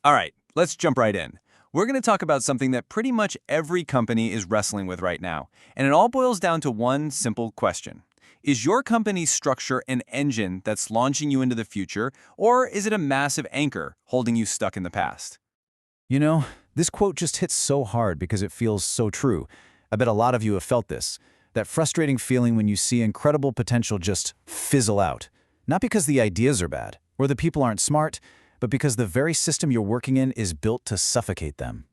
All right, let's jump right in. We're going to talk about something that pretty much every company is wrestling with right now, and it all boils down to one simple question. Is your company's structure an engine that's launching you into the future, or is it a massive anchor holding you stuck in the past? You know, this quote just hits so hard because it feels so true. I bet a lot of you have felt this. That frustrating feeling when you see incredible potential just fizzle out. Not because the ideas are bad, or the people aren't smart, but because the very system you're working in is built to suffocate them.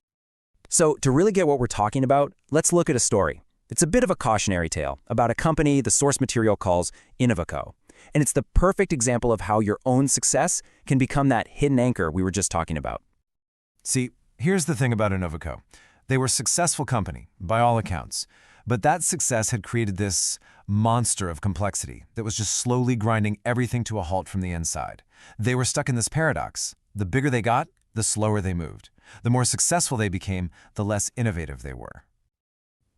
So, to really get what we're talking about, let's look at a story. It's a bit of a cautionary tale about a company the source material calls Innovaco. And it's the perfect example of how your own success can become that hidden anchor we were just talking about. See, here's the thing about Innovaco. They were a successful company, by all accounts. But that success had created this monster of complexity that was just slowly grinding everything to a halt from the inside. They were stuck in this paradox. The bigger they got, the slower they moved. The more successful they became, the less innovative they were.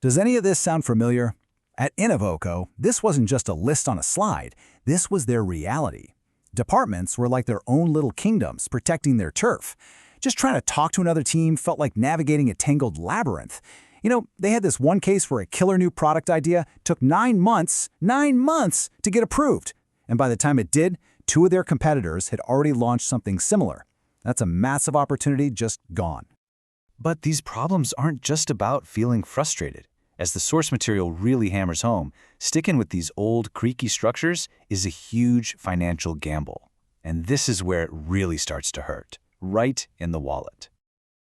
Does any of this sound familiar? At Innovoco, this wasn't just a list on a slide. This was their reality. Departments were like their own little kingdoms, protecting their turf. Just trying to talk to another team felt like navigating a tangled labyrinth. You know, they had this one case where a killer new product idea took 9 months to get approved. And by the time it did, 2 of their competitors had already launched something similar. That's a massive opportunity just gone. But these problems aren't just about feeling frustrated. As the source material really hammers home, sticking with these old, creaky structures is a huge financial gamble. And this is where it really starts to hurt, right in the wallet.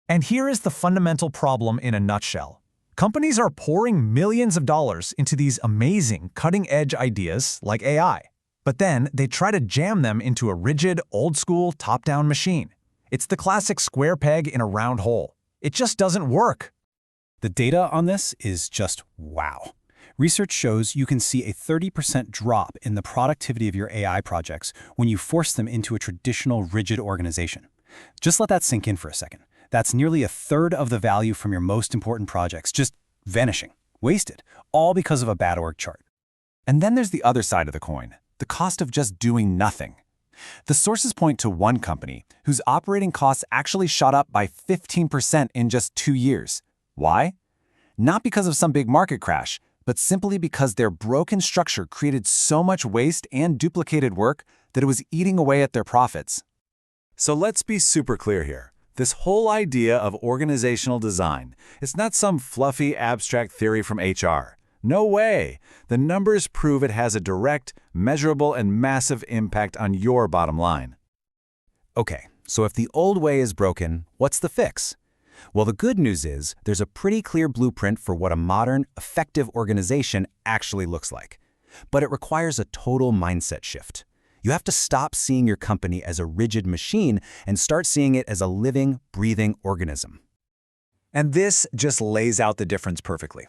And here is the fundamental problem in a nutshell. Companies are pouring millions of dollars into these amazing, cutting-edge ideas like AI. But then they try to jam them into a rigid, old-school, top-down machine. It's the classic square peg in a round hole. It just doesn't work. The data on this is just wow. Research shows you can see a 30% drop in the productivity of your AI projects when you force them into a traditional rigid organization. Just let that sink in for a second. That's nearly a third of the value from your most important projects just vanishing, wasted, all because of a bad org chart. And then there's the other side of the coin, the cost of just doing nothing. The sources point to one company whose operating costs actually shot up by 15% in just 2 years. Why? Not because of some big market crash, but simply because their broken structure created so much waste and duplicated work that it was eating away at their profits. So let's be super clear here. This whole idea of organizational design, it's not some fluffy abstract theory from HR. No way! The numbers prove it has a direct, measurable, and massive impact on your bottom line. Okay, so if the old way is broken, what's the fix? Well, the good news is there's a pretty clear blueprint for what a modern, effective organization actually looks like. But it requires a total mindset shift. You have to stop seeing your company as a rigid machine and start seeing it as a living, breathing organism. And this just lays out the difference perfectly.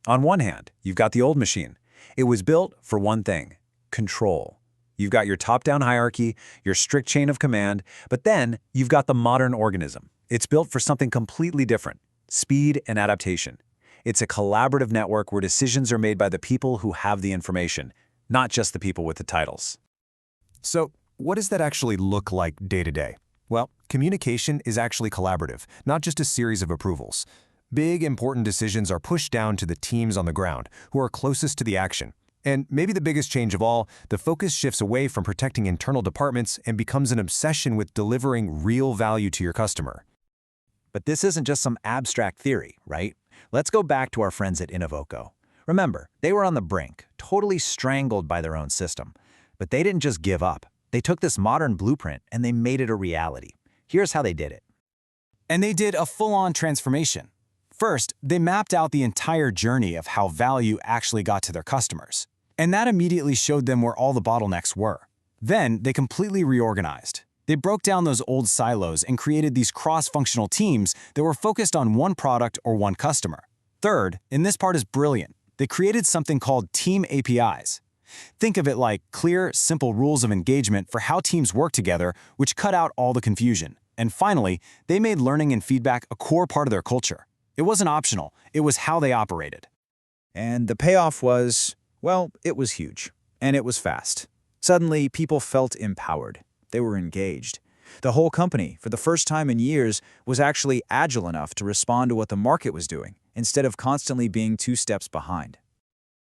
On one hand, you've got the old machine. It was built for one thing: control. You've got your top-down hierarchy, your strict chain of command, but then you've got the modern organism. It's built for something completely different: speed and adaptation. It's a collaborative network where decisions are made by the people who have the information, not just the people with the titles. So, what does that actually look like day to day? Well, communication is actually collaborative, not just a series of approvals. Big, important decisions are pushed down to the teams on the ground, who are closest to the action. And maybe the biggest change of all, the focus shifts away from protecting internal departments and becomes an obsession with delivering real value to your customer. But this isn't just some abstract theory, right? Let's go back to our friends at Innovoco. Remember, they were on the brink, totally strangled by their own system. But they didn't just give up. They took this modern blueprint and they made it a reality. Here's how they did it. And they did a full-on transformation. First, they mapped out the entire journey of how value actually got to their customers. And that immediately showed them where all the bottlenecks were. Then, they completely reorganized. They broke down those old silos and created these cross-functional teams that were focused on one product or one customer. Third, and this part is brilliant, they created something called Team APIs. Think of it like clear, simple rules of engagement for how teams work together, which cut out all the confusion. And finally, they made learning and feedback a core part of their culture. It wasn't optional, it was how they operated. And the payoff was, well, it was huge. And it was fast. Suddenly, people felt empowered. They were engaged. The whole company, for the first time in years, was actually agile enough to respond to what the market was doing, instead of constantly being 2 steps behind.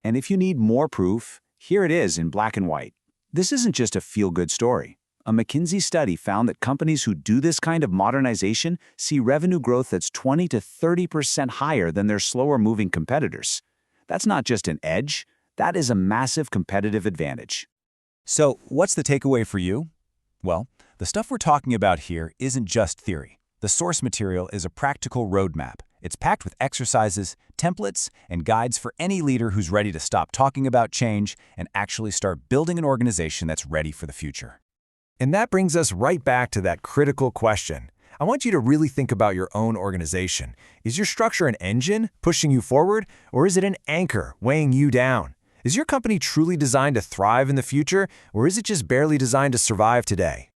And if you need more proof, here it is in black and white. This isn't just a feel-good story. A McKinsey study found that companies who do this kind of modernization see revenue growth that's 20 to 30% higher than their slower-moving competitors. That's not just an edge, that is a massive competitive advantage. So, what's the takeaway for you? Well, the stuff we're talking about here isn't just theory. The source material is a practical roadmap. It's packed with exercises, templates, and guides for any leader who's ready to stop talking about change and actually start building an organization that's ready for the future. And that brings us right back to that critical question. I want you to really think about your own organization. Is your structure an engine pushing you forward, or is it an anchor weighing you down? Is your company truly designed to thrive in the future, or is it just barely designed to survive today?